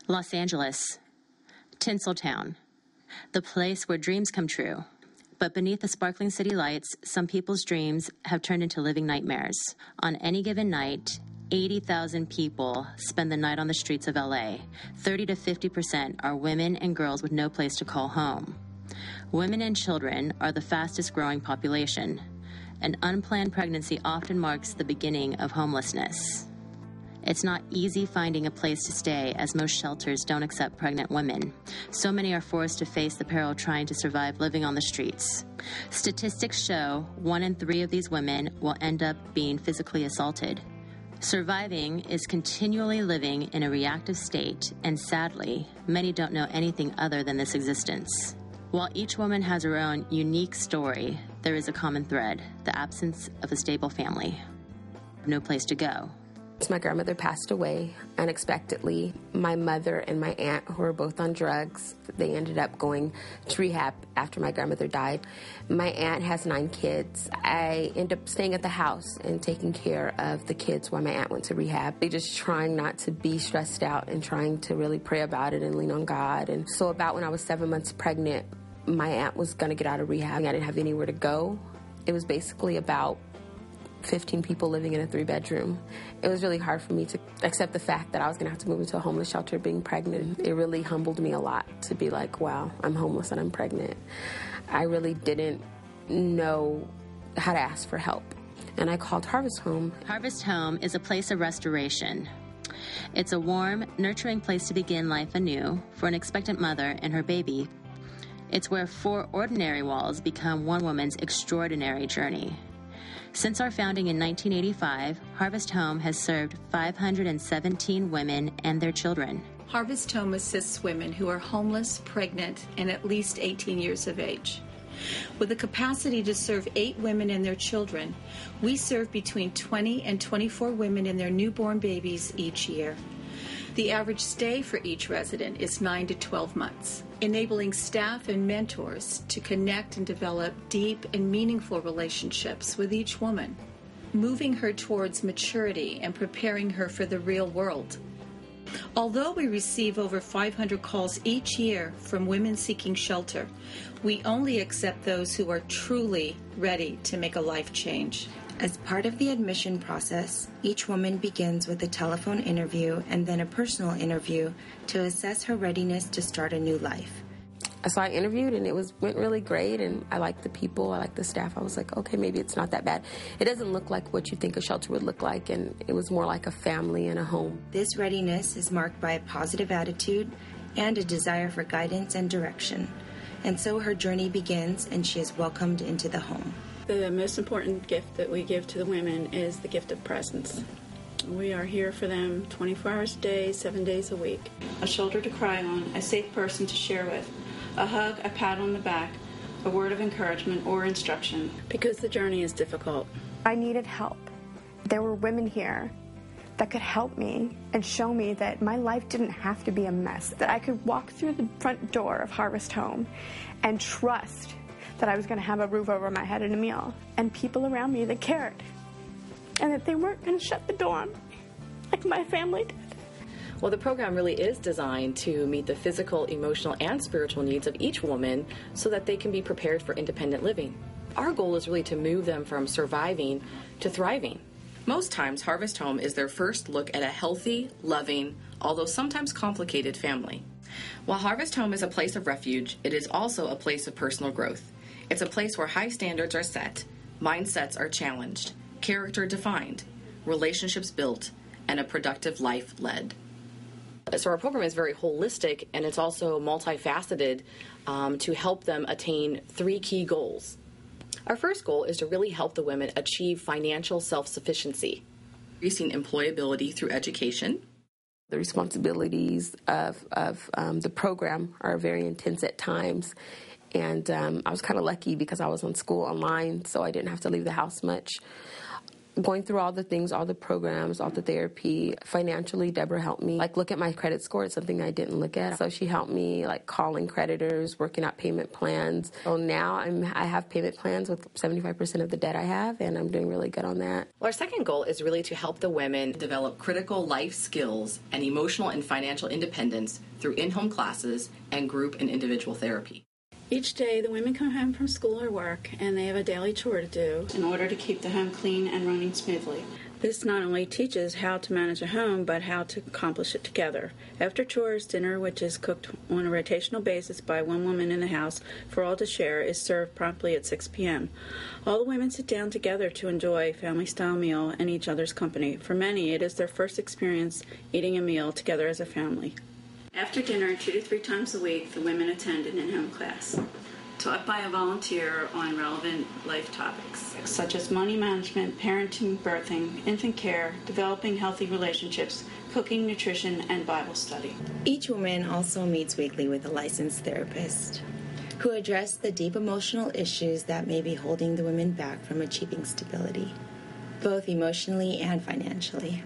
Los Angeles, Tinseltown, the place where dreams come true. But beneath the sparkling city lights, some people's dreams have turned into living nightmares. On any given night, 80,000 people spend the night on the streets of LA. 30 to 50% are women and girls with no place to call home. Women and children are the fastest growing population. An unplanned pregnancy often marks the beginning of homelessness. It's not easy finding a place to stay, as most shelters don't accept pregnant women. So many are forced to face the peril of trying to survive living on the streets. Statistics show 1 in 3 of these women will end up being physically assaulted. Surviving is continually living in a reactive state, and sadly, many don't know anything other than this existence. While each woman has her own unique story, there is a common thread: the absence of a stable family. No place to go. My grandmother passed away unexpectedly. My mother and my aunt, who were both on drugs, they ended up going to rehab after my grandmother died. My aunt has 9 kids. I ended up staying at the house and taking care of the kids while my aunt went to rehab. They just trying not to be stressed out and trying to really pray about it and lean on God. And so about when I was 7 months pregnant, my aunt was going to get out of rehab. I didn't have anywhere to go. It was basically about 15 people living in a 3-bedroom. It was really hard for me to accept the fact that I was going to have to move into a homeless shelter being pregnant. It really humbled me a lot to be like, wow, I'm homeless and I'm pregnant. I really didn't know how to ask for help. And I called Harvest Home. Harvest Home is a place of restoration. It's a warm, nurturing place to begin life anew for an expectant mother and her baby. It's where 4 ordinary walls become one woman's extraordinary journey. Since our founding in 1985, Harvest Home has served 517 women and their children. Harvest Home assists women who are homeless, pregnant, and at least 18 years of age. With the capacity to serve 8 women and their children, we serve between 20 and 24 women and their newborn babies each year. The average stay for each resident is 9 to 12 months, enabling staff and mentors to connect and develop deep and meaningful relationships with each woman, moving her towards maturity and preparing her for the real world. Although we receive over 500 calls each year from women seeking shelter, we only accept those who are truly ready to make a life change. As part of the admission process, each woman begins with a telephone interview and then a personal interview to assess her readiness to start a new life. So I interviewed, and it went really great, and I liked the people, I liked the staff. I was like, okay, maybe it's not that bad. It doesn't look like what you think a shelter would look like, and it was more like a family and a home. This readiness is marked by a positive attitude and a desire for guidance and direction. And so her journey begins, and she is welcomed into the home. The most important gift that we give to the women is the gift of presence. We are here for them 24 hours a day, 7 days a week. A shoulder to cry on, a safe person to share with, a hug, a pat on the back, a word of encouragement or instruction. Because the journey is difficult. I needed help. There were women here that could help me and show me that my life didn't have to be a mess, that I could walk through the front door of Harvest Home and trust that I was going to have a roof over my head and a meal, and people around me that cared, and that they weren't going to shut the door on me like my family did. Well, the program really is designed to meet the physical, emotional, and spiritual needs of each woman so that they can be prepared for independent living. Our goal is really to move them from surviving to thriving. Most times, Harvest Home is their first look at a healthy, loving, although sometimes complicated family. While Harvest Home is a place of refuge, it is also a place of personal growth. It's a place where high standards are set, mindsets are challenged, character defined, relationships built, and a productive life led. So our program is very holistic, and it's also multifaceted to help them attain 3 key goals. Our first goal is to really help the women achieve financial self-sufficiency, increasing employability through education. The responsibilities of the program are very intense at times. And I was kind of lucky because I was on school online, so I didn't have to leave the house much. Going through all the things, all the programs, all the therapy. Financially, Deborah helped me. Like, look at my credit score. It's something I didn't look at. So she helped me, like, calling creditors, working out payment plans. So now I have payment plans with 75% of the debt I have, and I'm doing really good on that. Well, our second goal is really to help the women develop critical life skills and emotional and financial independence through in-home classes and group and individual therapy. Each day, the women come home from school or work, and they have a daily chore to do in order to keep the home clean and running smoothly. This not only teaches how to manage a home, but how to accomplish it together. After chores, dinner, which is cooked on a rotational basis by one woman in the house for all to share, is served promptly at 6 p.m. All the women sit down together to enjoy a family-style meal and each other's company. For many, it is their first experience eating a meal together as a family. After dinner, 2 to 3 times a week, the women attend an in-home class, taught by a volunteer on relevant life topics, such as money management, parenting, birthing, infant care, developing healthy relationships, cooking, nutrition, and Bible study. Each woman also meets weekly with a licensed therapist who address the deep emotional issues that may be holding the women back from achieving stability, both emotionally and financially.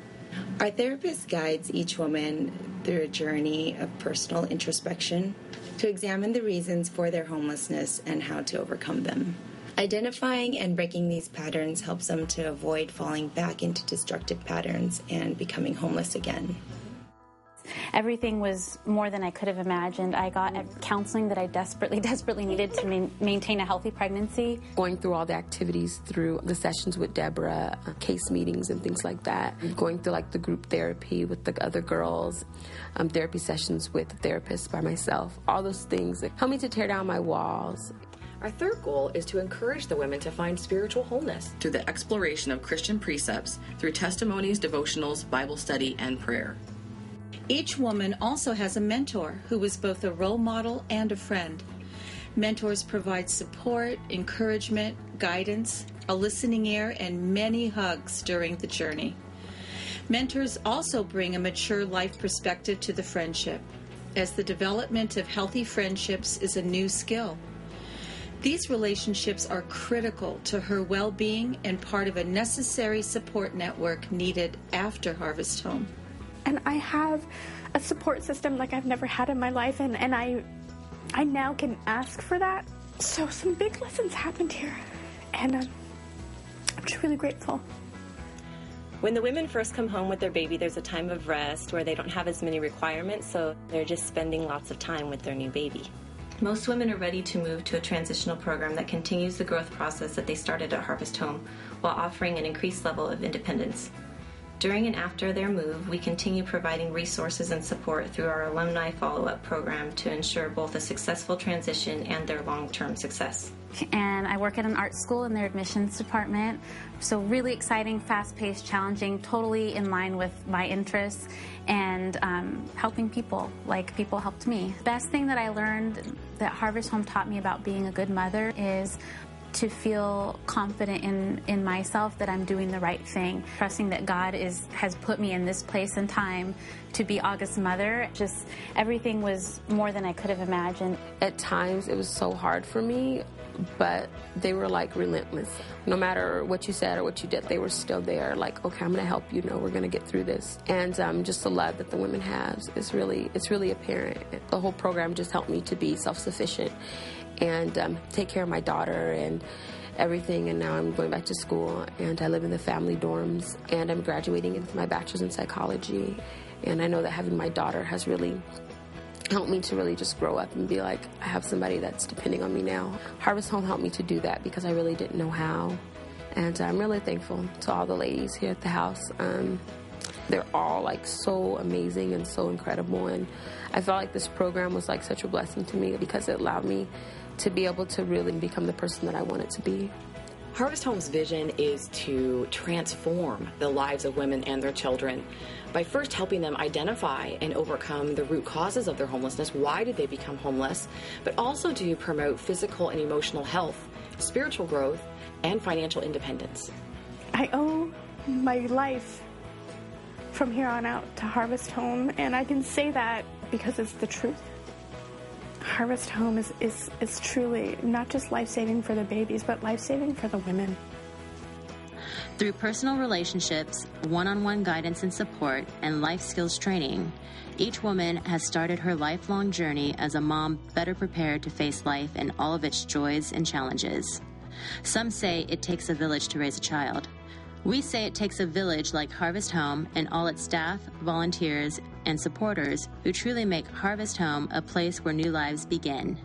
Our therapist guides each woman through a journey of personal introspection to examine the reasons for their homelessness and how to overcome them. Identifying and breaking these patterns helps them to avoid falling back into destructive patterns and becoming homeless again. Everything was more than I could have imagined. I got counseling that I desperately needed to maintain a healthy pregnancy. Going through all the activities through the sessions with Deborah, case meetings and things like that. Going through like the group therapy with the other girls, therapy sessions with therapists by myself. All those things that help me to tear down my walls. Our third goal is to encourage the women to find spiritual wholeness through the exploration of Christian precepts, through testimonies, devotionals, Bible study, and prayer. Each woman also has a mentor who is both a role model and a friend. Mentors provide support, encouragement, guidance, a listening ear, and many hugs during the journey. Mentors also bring a mature life perspective to the friendship, as the development of healthy friendships is a new skill. These relationships are critical to her well-being and part of a necessary support network needed after Harvest Home. And I have a support system like I've never had in my life, and I now can ask for that. So some big lessons happened here, and I'm just really grateful. When the women first come home with their baby, there's a time of rest where they don't have as many requirements, so they're just spending lots of time with their new baby. Most women are ready to move to a transitional program that continues the growth process that they started at Harvest Home while offering an increased level of independence. During and after their move, we continue providing resources and support through our alumni follow-up program to ensure both a successful transition and their long-term success. And I work at an art school in their admissions department. So really exciting, fast-paced, challenging, totally in line with my interests, and helping people like people helped me. The best thing that I learned that Harvest Home taught me about being a good mother is to feel confident in myself that I'm doing the right thing, trusting that God has put me in this place and time to be August's mother. Just everything was more than I could have imagined. At times it was so hard for me, but they were like relentless. No matter what you said or what you did, they were still there, like, okay, I'm going to help you. No, we're going to get through this. And just the love that the women have is really apparent. The whole program just helped me to be self-sufficient and take care of my daughter and everything. And now I'm going back to school, and I live in the family dorms, and I'm graduating with my bachelor's in psychology. And I know that having my daughter has really helped me to really just grow up and be like, I have somebody that's depending on me now. Harvest Home helped me to do that because I really didn't know how. And I'm really thankful to all the ladies here at the house. They're all like so amazing and so incredible. And I felt like this program was like such a blessing to me because it allowed me to be able to really become the person that I wanted to be. Harvest Home's vision is to transform the lives of women and their children by first helping them identify and overcome the root causes of their homelessness. Why did they become homeless? But also to promote physical and emotional health, spiritual growth, and financial independence. I owe my life from here on out to Harvest Home, and I can say that because it's the truth. Harvest Home is truly not just life-saving for the babies, but life-saving for the women. Through personal relationships, one-on-one guidance and support, and life skills training, each woman has started her lifelong journey as a mom better prepared to face life and all of its joys and challenges. Some say it takes a village to raise a child. We say it takes a village like Harvest Home and all its staff, volunteers, and supporters who truly make Harvest Home a place where new lives begin.